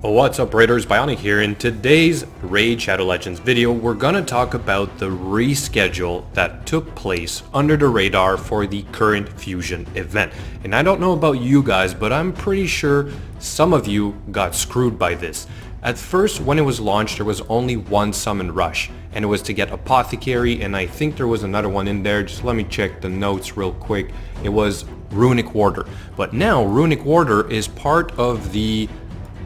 What's up Raiders, Bionic here. In today's Raid Shadow Legends video, we're gonna talk about the reschedule that took place under the radar for the current Fusion event. And I don't know about you guys, but I'm pretty sure some of you got screwed by this. At first, when it was launched, there was only one summon rush, and it was to get Apothecary, and I think there was another one in there. Just let me check the notes real quick. It was Runic Warder. But now, Runic Warder is part of the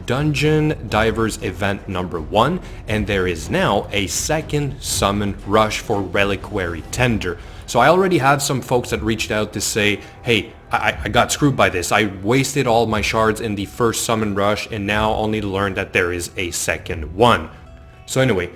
Dungeon Divers event number 1, and there is now a second summon rush for Reliquary Tender. So I already had some folks that reached out to say, hey, I got screwed by this. I wasted all my shards in the first summon rush and now only to learn that there is a second one. So anyway,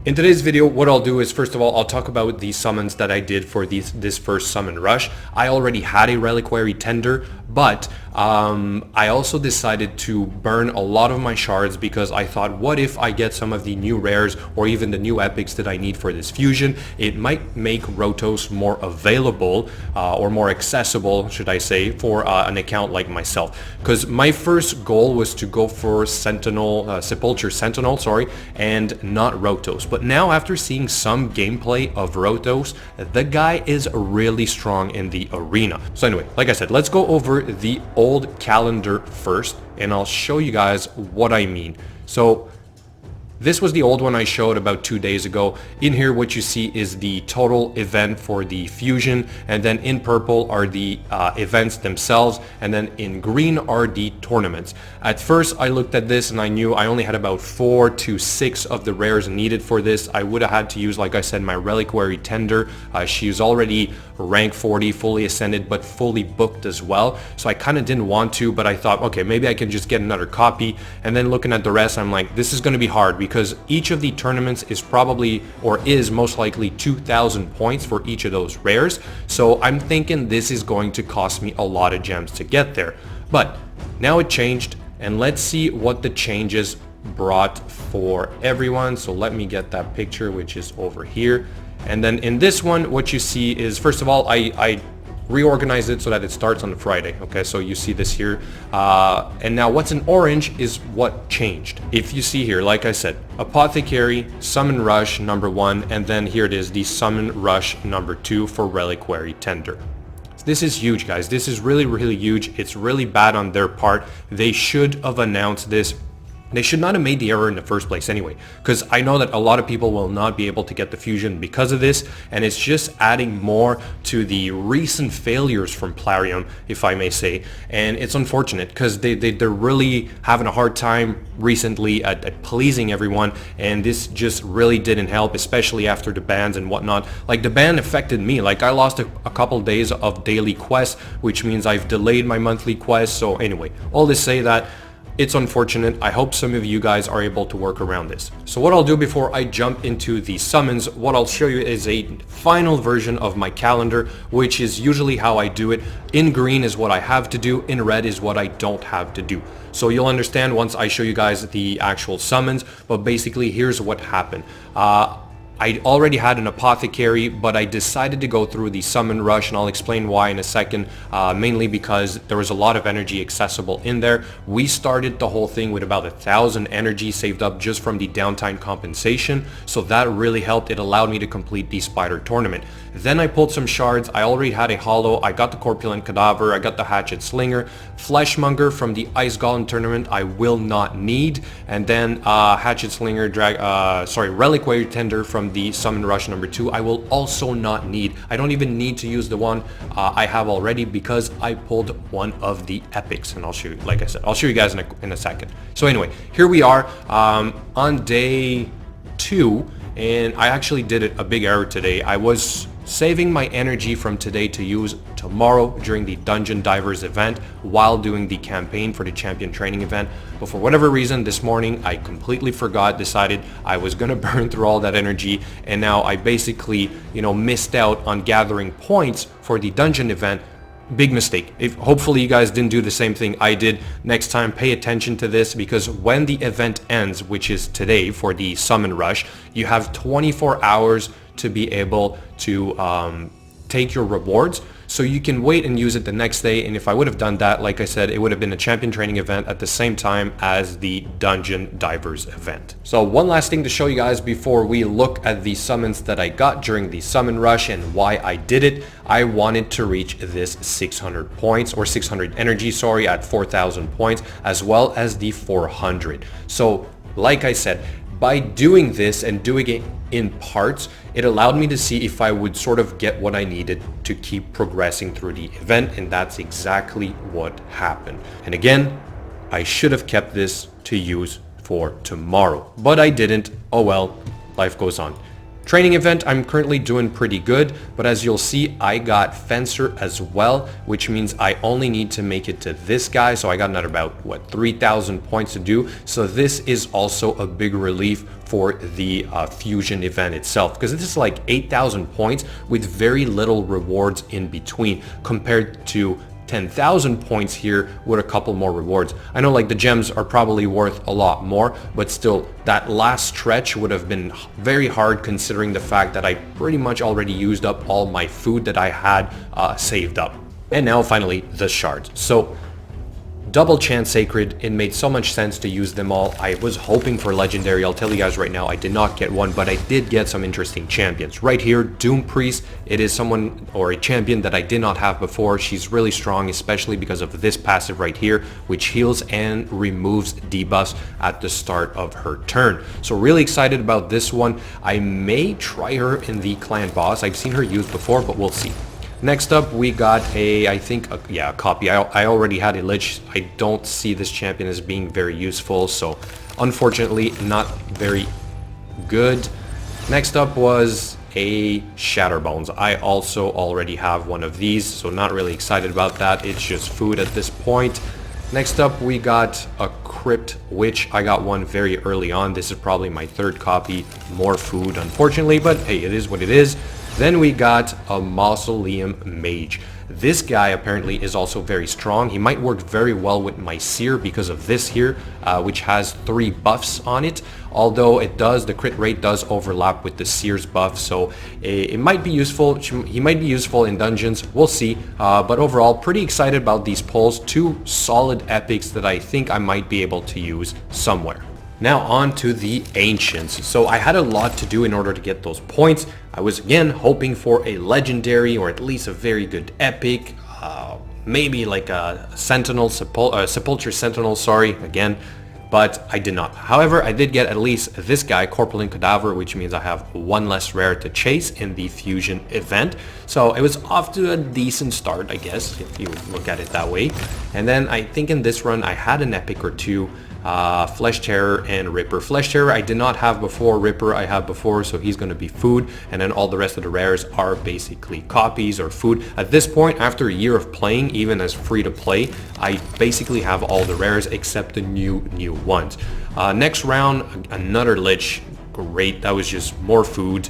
in today's video, what I'll do is, first of all, I'll talk about the summons that I did for this first summon rush. I already had a Reliquary Tender, but I also decided to burn a lot of my shards because I thought, what if I get some of the new rares or even the new epics that I need for this fusion? It might make Rotos more available or more accessible, should I say, for an account like myself. Because my first goal was to go for Sepulture Sentinel, and not Rotos. But now, after seeing some gameplay of Rotos, the guy is really strong in the arena. So anyway, like I said, let's go over the old calendar first, and I'll show you guys what I mean. So this was the old one I showed about 2 days ago. In here, what you see is the total event for the fusion, and then in purple are the events themselves, and then in green are the tournaments. At first, I looked at this and I knew I only had about 4 to 6 of the rares needed for this. I would have had to use, like I said, my Reliquary Tender. She's already rank 40, fully ascended, but fully booked as well. So I kind of didn't want to, but I thought, okay, maybe I can just get another copy. And then looking at the rest, I'm like, this is going to be hard because each of the tournaments is probably, or is most likely, 2,000 points for each of those rares. So I'm thinking this is going to cost me a lot of gems to get there. But now it changed, and let's see what the changes brought for everyone. So let me get that picture, which is over here. And then in this one, what you see is, first of all, I reorganized it so that it starts on the Friday. Okay, so you see this here. And now what's in orange is what changed. If you see here, like I said, Apothecary, Summon Rush number 1, and then here it is, the Summon Rush number 2 for Reliquary Tender. This is huge, guys. This is really, really huge. It's really bad on their part. They should have announced this. They should not have made the error in the first place anyway, because I know that a lot of people will not be able to get the fusion because of this, and it's just adding more to the recent failures from Plarium, if I may say. And it's unfortunate because they're really having a hard time recently at pleasing everyone, and this just really didn't help, especially after the bans and whatnot. Like, the ban affected me. Like, I lost a couple days of daily quests, which means I've delayed my monthly quests. So anyway, all to say that it's unfortunate. I hope some of you guys are able to work around this. So what I'll do before I jump into the summons, what I'll show you is a final version of my calendar, which is usually how I do it. In green is what I have to do, in red is what I don't have to do. So you'll understand once I show you guys the actual summons, but basically here's what happened. I already had an Apothecary, but I decided to go through the Summon Rush, and I'll explain why in a second, mainly because there was a lot of energy accessible in there. We started the whole thing with about 1,000 energy saved up just from the downtime compensation, so that really helped. It allowed me to complete the Spider Tournament. Then I pulled some shards. I already had a Hollow. I got the Corpulent Cadaver. I got the Hatchet Slinger. Fleshmonger from the Ice Golem Tournament I will not need, and then Hatchet Slinger, Reliquary Tender from the Summon Rush number 2 I will also not need. I don't even need to use the one I have already because I pulled one of the epics, and I'll show you, like I said, I'll show you guys in a second. So anyway, here we are on day 2, and I actually did a big error today. I was saving my energy from today to use tomorrow during the Dungeon Divers event while doing the campaign for the Champion Training event. But for whatever reason, this morning I completely forgot, decided I was gonna burn through all that energy, and now I basically, missed out on gathering points for the dungeon event. Big mistake. Hopefully you guys didn't do the same thing I did. Next time, pay attention to this, because when the event ends, which is today for the Summon Rush, you have 24 hours to be able to take your rewards. so you can wait and use it the next day. And if I would have done that, like I said, it would have been a champion training event at the same time as the Dungeon Divers event. So one last thing to show you guys before we look at the summons that I got during the summon rush and why I did it. I wanted to reach this 600 points, or 600 energy, sorry, at 4,000 points, as well as the 400. So like I said, by doing this and doing it in parts, it allowed me to see if I would sort of get what I needed to keep progressing through the event, and that's exactly what happened. And again, I should have kept this to use for tomorrow, but I didn't. Oh well, life goes on. Training event, I'm currently doing pretty good, but as you'll see, I got Fencer as well, which means I only need to make it to this guy, so I got another about, what, 3,000 points to do. So this is also a big relief for the fusion event itself, because this is like 8,000 points with very little rewards in between, compared to 10,000 points here with a couple more rewards. I know like the gems are probably worth a lot more, but still that last stretch would have been very hard considering the fact that I pretty much already used up all my food that I had saved up. And now finally the shards. So double chance sacred, it made so much sense to use them all. I was hoping for legendary. I'll tell you guys right now, I did not get one, but I did get some interesting champions. Right here, Doom Priest, it is someone or a champion that I did not have before. She's really strong, especially because of this passive right here, which heals and removes debuffs at the start of her turn. So really excited about this one. I may try her in the clan boss. I've seen her used before, but we'll see. Next up, we got a copy. I already had a Lich. I don't see this champion as being very useful, so unfortunately not very good. Next up was a Shatterbones. I also already have one of these, so not really excited about that. It's just food at this point. Next up, we got a Crypt Witch. I got one very early on. This is probably my third copy. More food, unfortunately, but hey, it is what it is. Then we got a Mausoleum Mage. This guy apparently is also very strong. He might work very well with my Seer because of this here, which has 3 buffs on it. Although the crit rate does overlap with the Seer's buff, so it might be useful. He might be useful in dungeons. We'll see. But overall, pretty excited about these pulls. 2 solid epics that I think I might be able to use somewhere. Now on to the Ancients. So I had a lot to do in order to get those points. I was again hoping for a legendary or at least a very good epic. Maybe like a Sentinel, Sepulture Sentinel, sorry, again. But I did not. However, I did get at least this guy, Corpulent Cadaver, which means I have 1 less rare to chase in the fusion event. So it was off to a decent start, I guess, if you look at it that way. And then I think in this run I had an epic or 2. Flesh Terror and Ripper. Flesh Terror I did not have before, Ripper I have before, so he's going to be food, and then all the rest of the rares are basically copies or food. At this point, after a year of playing, even as free to play, I basically have all the rares except the new ones. Next round, another Lich. Great, that was just more food.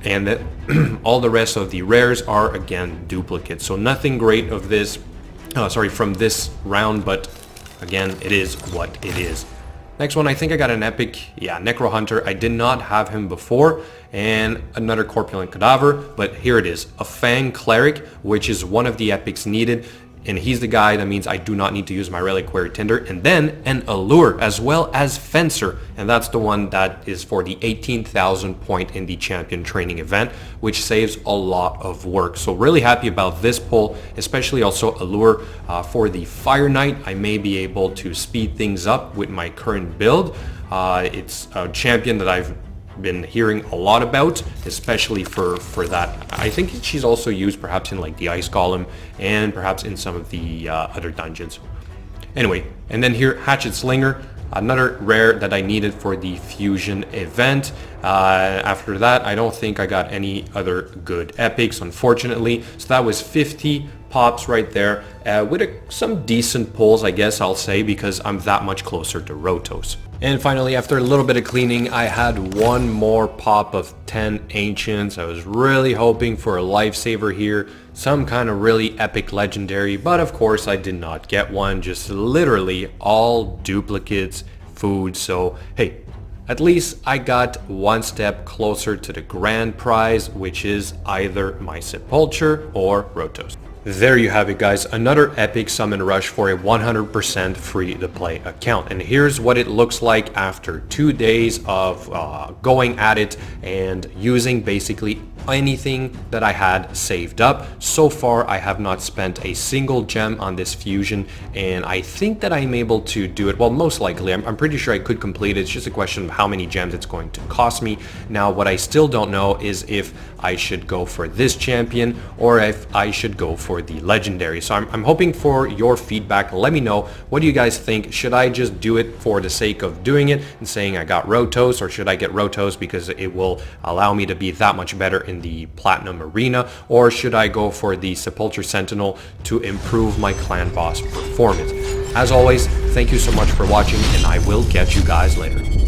And all the rest of the rares are again duplicates, so nothing great of this, from this round, but again, it is what it is. Next one, I think I got an epic, Necro Hunter. I did not have him before, and another Corpulent Cadaver, but here it is, a Fang Cleric, which is one of the epics needed, and he's the guy that means I do not need to use my Reliquary Tinder, and then an Allure, as well as Fencer, and that's the one that is for the 18,000 point in the Champion Training event, which saves a lot of work. So really happy about this pull, especially also Allure. For the Fire Knight, I may be able to speed things up with my current build. It's a champion that I've been hearing a lot about, especially for that. I think she's also used perhaps in like the Ice Golem and perhaps in some of the other dungeons. Anyway, and then here, Hatchet Slinger, another rare that I needed for the fusion event. After that, I don't think I got any other good epics, unfortunately. So that was 50 pops right there, with some decent pulls, I guess I'll say, because I'm that much closer to Rotos. And finally, after a little bit of cleaning, I had one more pop of 10 Ancients. I was really hoping for a lifesaver here, some kind of really epic legendary, but of course I did not get one, just literally all duplicates, food. So hey, at least I got one step closer to the grand prize, which is either my Sepulture or Rotos. There you have it, guys, another epic summon rush for a 100% free to play account. And here's what it looks like after 2 days of going at it and using basically anything that I had saved up. So far I have not spent a single gem on this fusion, and I think that I'm able to do it. Well, most likely I'm pretty sure I could complete it. It's just a question of how many gems it's going to cost me. Now what I still don't know is if I should go for this champion or if I should go for the legendary. So I'm hoping for your feedback. Let me know, what do you guys think? Should I just do it for the sake of doing it and saying I got Rotos, or should I get Rotos because it will allow me to be that much better in the platinum arena, or should I go for the Sepulchre Sentinel to improve my clan boss performance? As always, thank you so much for watching, and I will catch you guys later.